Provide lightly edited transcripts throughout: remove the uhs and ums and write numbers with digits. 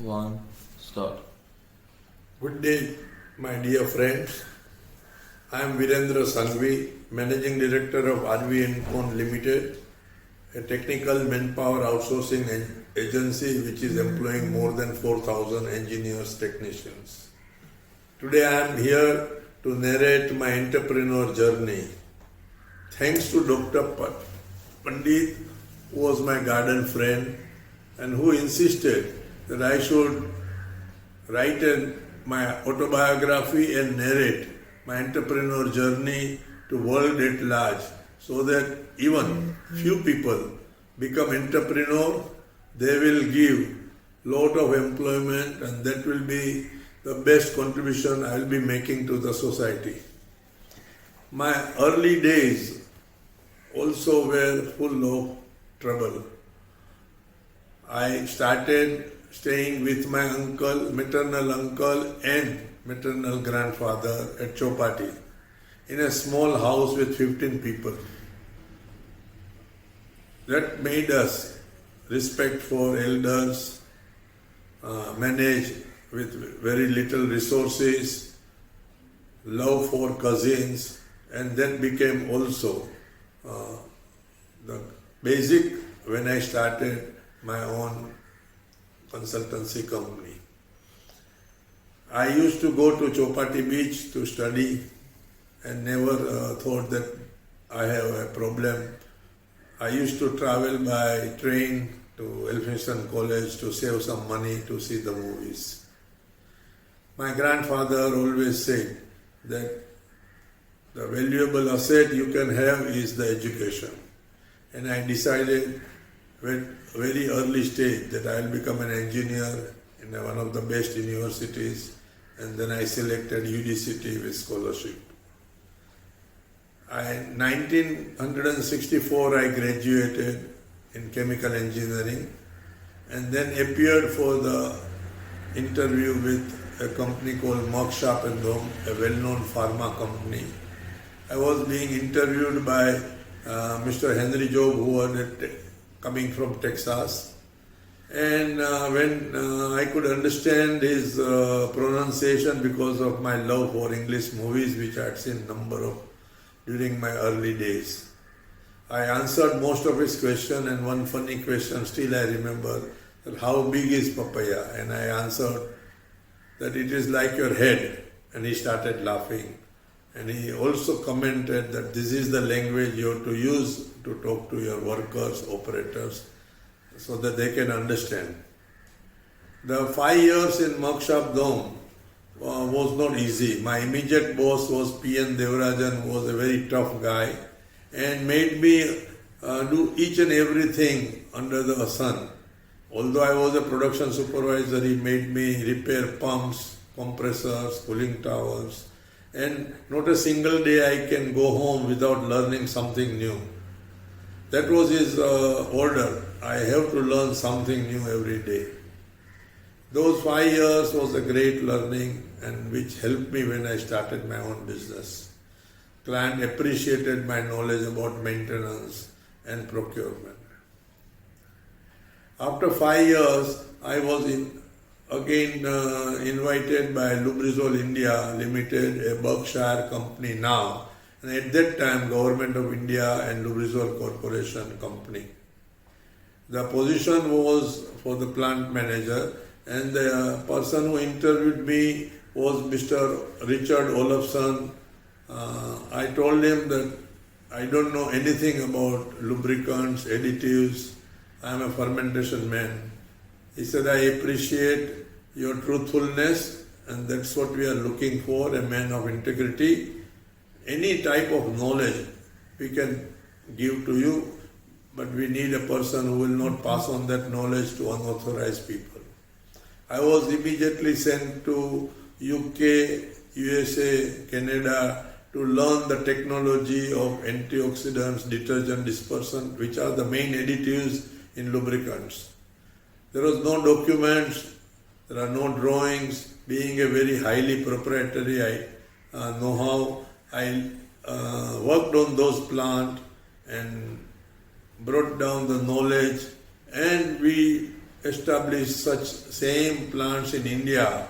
One, start. Good day, my dear friends. I am Virendra Sanghavi, Managing Director of Aarvi Encon Limited, a technical manpower outsourcing agency which is employing more than 4,000 engineers, technicians. Today I am here to narrate my entrepreneur journey. Thanks to Dr. Pandit, who was my garden friend and who insisted that I should write my autobiography and narrate my entrepreneur journey to world at large, so that even few people become entrepreneur, they will give lot of employment, and that will be the best contribution I will be making to the society. My early days also were full of trouble. I started staying with my maternal uncle and maternal grandfather at Chopati in a small house with 15 people. That made us respect for elders, manage with very little resources, love for cousins, and that became also the basic when I started my own consultancy company. I used to go to Chopati beach to study and never thought that I have a problem. I used to travel by train to Elphinstone College to save some money to see the movies. My grandfather always said that the valuable asset you can have is the education. And I decided at very early stage that I will become an engineer in one of the best universities, and then I selected UDCT with scholarship. In 1964 I graduated in chemical engineering and then appeared for the interview with a company called Merck Sharp & Dome, a well-known pharma company. I was being interviewed by Mr. Henry Job, who was coming from Texas, and when I could understand his pronunciation because of my love for English movies, which I had seen number of during my early days, I answered most of his question, and one funny question still I remember, that how big is papaya? And I answered that it is like your head, and he started laughing. And he also commented that this is the language you have to use to talk to your workers, operators, so that they can understand. The 5 years in Merck Sharp Dome was not easy. My immediate boss was P.N. Devarajan, who was a very tough guy, and made me do each and everything under the sun. Although I was a production supervisor, he made me repair pumps, compressors, cooling towers, and not a single day I can go home without learning something new. That was his order. I have to learn something new every day. Those 5 years was a great learning, and which helped me when I started my own business. Client appreciated my knowledge about maintenance and procurement. After 5 years, I was again invited by Lubrizol India Limited, a Berkshire company now, and at that time Government of India and Lubrizol Corporation company. The position was for the plant manager, and the person who interviewed me was Mr. Richard Olafson. I told him that I don't know anything about lubricants, additives. I am a fermentation man. He said, I appreciate your truthfulness, and that's what we are looking for, a man of integrity. Any type of knowledge we can give to you, but we need a person who will not pass on that knowledge to unauthorized people. I was immediately sent to UK, USA, Canada to learn the technology of antioxidants, detergent dispersant, which are the main additives in lubricants. There was no documents, there are no drawings. Being a very highly proprietary know-how, I worked on those plants and brought down the knowledge, and we establish such same plants in India,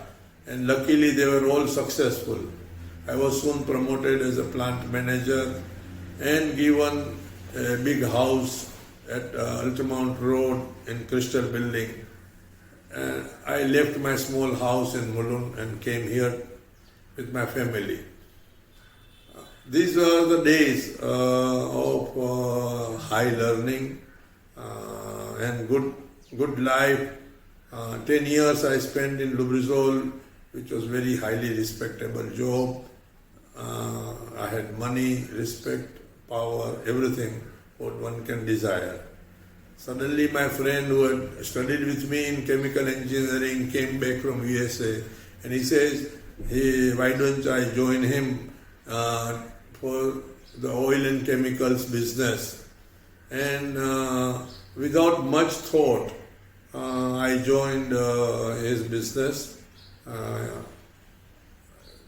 and luckily they were all successful. I was soon promoted as a plant manager and given a big house at Altamount Road in Crystal Building. And I left my small house in Mulund and came here with my family. These are the days of high learning and good life. 10 years I spent in Lubrizol, which was very highly respectable job. I had money, respect, power, everything what one can desire. Suddenly my friend who had studied with me in chemical engineering came back from USA, and he says, hey, why don't I join him for the oil and chemicals business? And without much thought, I joined his business.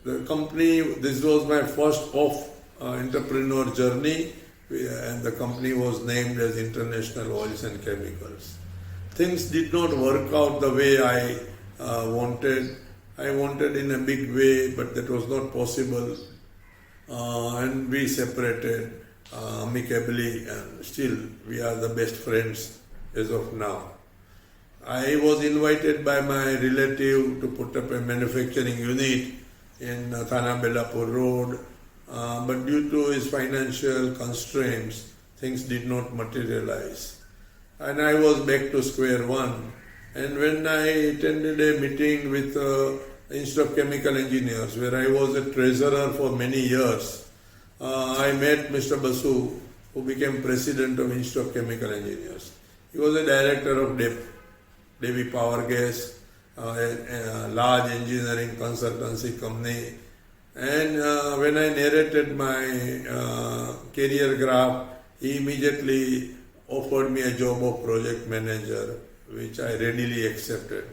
The company, this was my first entrepreneur journey, and the company was named as International Oils and Chemicals. Things did not work out the way I wanted. I wanted in a big way, but that was not possible. And we separated amicably, and still we are the best friends as of now. I was invited by my relative to put up a manufacturing unit in Thana Belapur Road, but due to his financial constraints, things did not materialize. And I was back to square one. And when I attended a meeting with Institute of Chemical Engineers, where I was a treasurer for many years, I met Mr. Basu, who became president of Institute of Chemical Engineers. He was a director of Devi Power Gas, a large engineering consultancy company. And when I narrated my career graph, he immediately offered me a job of project manager, which I readily accepted.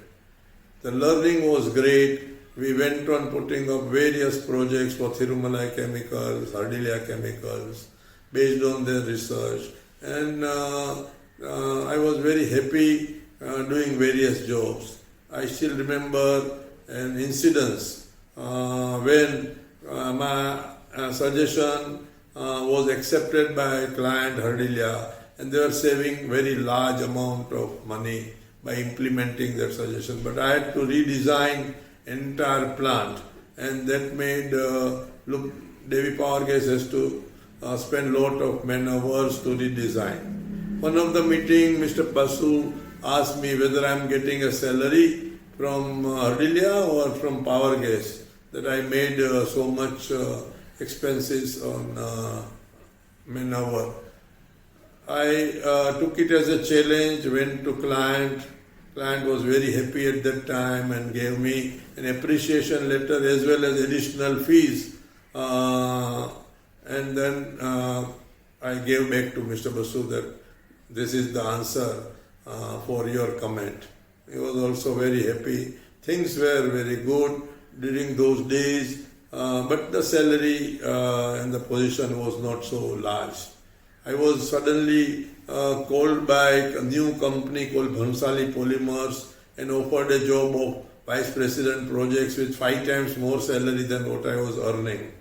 The learning was great. We went on putting up various projects for Thirumalai Chemicals, Hardilia Chemicals, based on their research. And I was very happy doing various jobs. I still remember an incident when my suggestion was accepted by a client, Hardilia, and they were saving very large amount of money by implementing their suggestion. But I had to redesign entire plant, and that made Devi Power Gas has to spend lot of man hours to redesign. One of the meeting, Mr. Basu asked me whether I am getting a salary from Hardilia or from Power Gas, that I made so much expenses on man-hour. I took it as a challenge, went to client. Client was very happy at that time and gave me an appreciation letter as well as additional fees. And then I gave back to Mr. Basu that this is the answer for your comment. He was also very happy. Things were very good during those days, but the salary and the position was not so large. I was suddenly called by a new company called Bhansali Polymers and offered a job of vice president projects with 5 times more salary than what I was earning.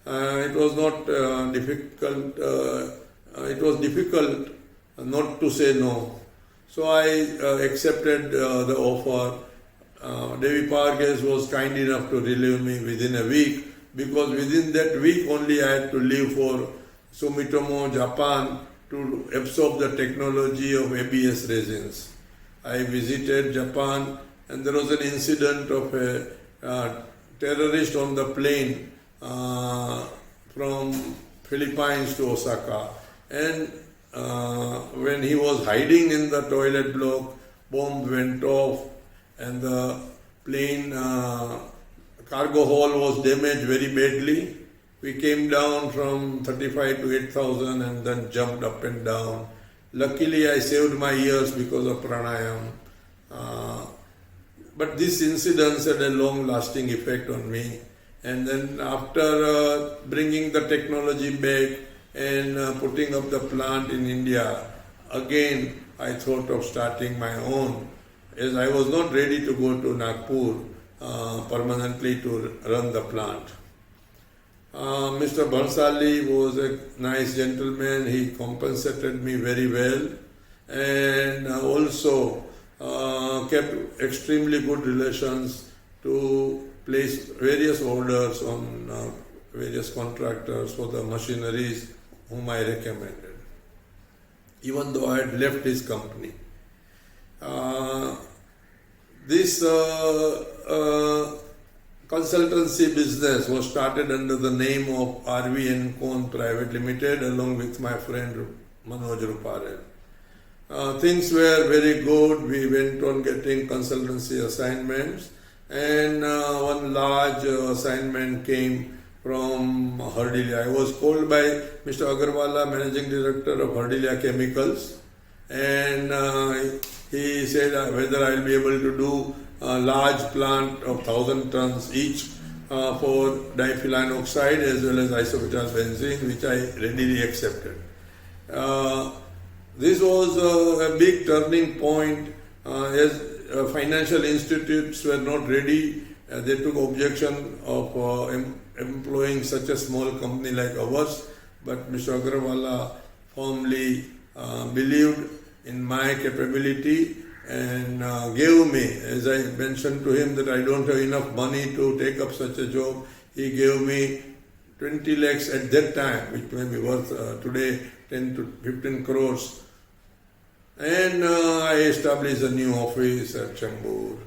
It was not difficult. It was difficult not to say no. So I accepted the offer. Devi Power Gas was kind enough to relieve me within a week, because within that week only I had to leave for Sumitomo, Japan, to absorb the technology of ABS resins. I visited Japan, and there was an incident of a terrorist on the plane from Philippines to Osaka, and when he was hiding in the toilet block, bomb went off, and the plane cargo hold was damaged very badly. We came down from 35 to 8,000 and then jumped up and down. Luckily, I saved my ears because of pranayam. But this incident had a long-lasting effect on me. And then after bringing the technology back and putting up the plant in India, again I thought of starting my own. as I was not ready to go to Nagpur permanently to run the plant. Mr. Bhansali was a nice gentleman. He compensated me very well, and also kept extremely good relations to place various orders on various contractors for the machineries whom I recommended, even though I had left his company. This consultancy business was started under the name of Aarvi Encon Private Limited along with my friend Manoj Rupare. Things were very good. We went on getting consultancy assignments, and one large assignment came from Hardilia. I was called by Mr. Agarwala, Managing Director of Hardilia Chemicals, and he said whether I will be able to do a large plant of 1,000 tons each for diethylene oxide as well as isobutyl benzene, which I readily accepted. This was a big turning point as financial institutes were not ready. They took objection of employing such a small company like ours, but Mr. Agarwala firmly believed in my capability and gave me, as I mentioned to him that I don't have enough money to take up such a job, he gave me 20 lakhs at that time, which may be worth today 10 to 15 crores. And I established a new office at Chembur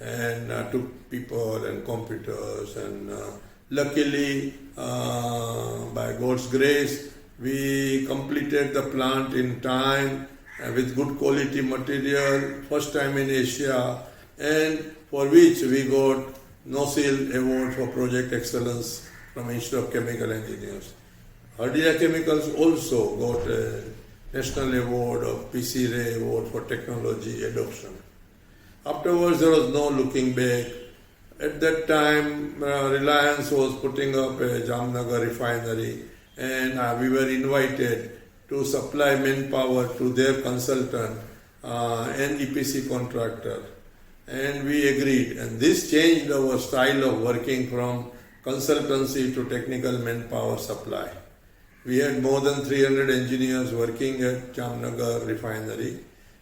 and took people and computers, and luckily, by God's grace, we completed the plant in time with good quality material, first time in Asia, and for which we got NOSIL Award for Project Excellence from Institute of Chemical Engineers. Hardilia Chemicals also got a National Award of PC Ray Award for Technology Adoption. Afterwards, there was no looking back. At that time, Reliance was putting up a Jamnagar refinery, and we were invited to supply manpower to their consultant and EPC contractor. And we agreed. And this changed our style of working from consultancy to technical manpower supply. We had more than 300 engineers working at Jamnagar refinery,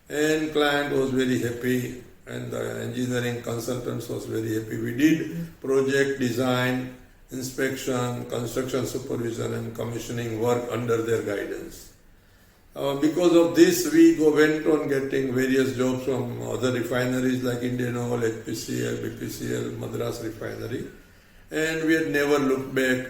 and client was very happy, and the engineering consultants was very happy. We did project design, inspection, construction supervision and commissioning work under their guidance. Because of this, we went on getting various jobs from other refineries like Indian Oil, HPCL, BPCL, Madras Refinery, and we had never looked back.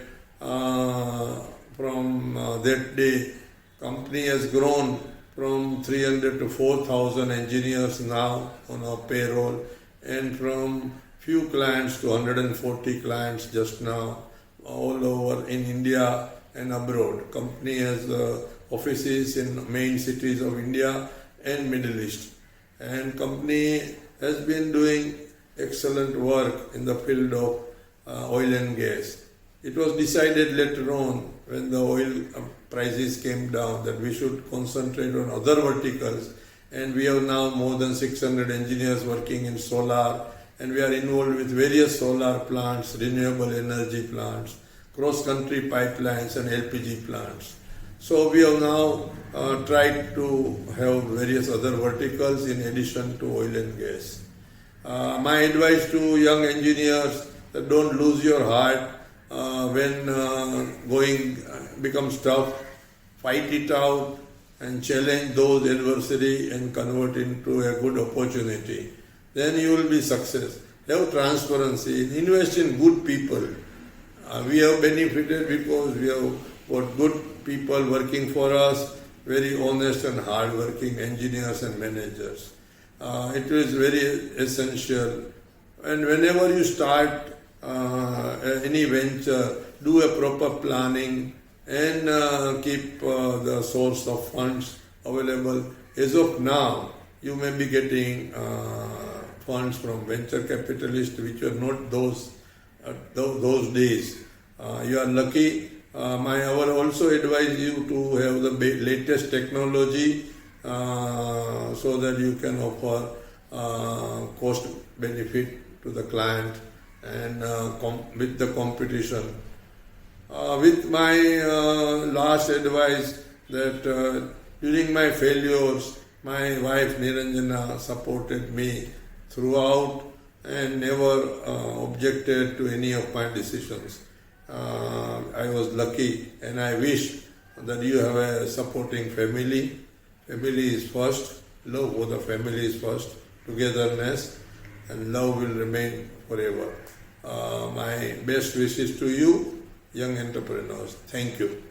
From that day, company has grown from 300 to 4,000 engineers now on our payroll, and from few clients to 140 clients just now, all over in India and abroad. Company has offices in main cities of India and Middle East. And company has been doing excellent work in the field of oil and gas. It was decided later on when the oil prices came down that we should concentrate on other verticals, and we have now more than 600 engineers working in solar, and we are involved with various solar plants, renewable energy plants, cross-country pipelines and LPG plants. So we have now tried to have various other verticals in addition to oil and gas. My advice to young engineers, that don't lose your heart when going becomes tough. Fight it out and challenge those adversity and convert into a good opportunity. Then you will be success. Have transparency. Invest in good people. We have benefited because we have got good people working for us, very honest and hard-working engineers and managers. It is very essential. And whenever you start any venture, do a proper planning and keep the source of funds available. As of now, you may be getting funds from venture capitalists, which were not those days. You are lucky. I will also advise you to have the latest technology so that you can offer cost benefit to the client and with the competition. With my last advice that during my failures, my wife Niranjana supported me throughout and never objected to any of my decisions. I was lucky, and I wish that you have a supporting family. Family is first, love for the family is first, togetherness, and love will remain forever. My best wishes to you, young entrepreneurs. Thank you.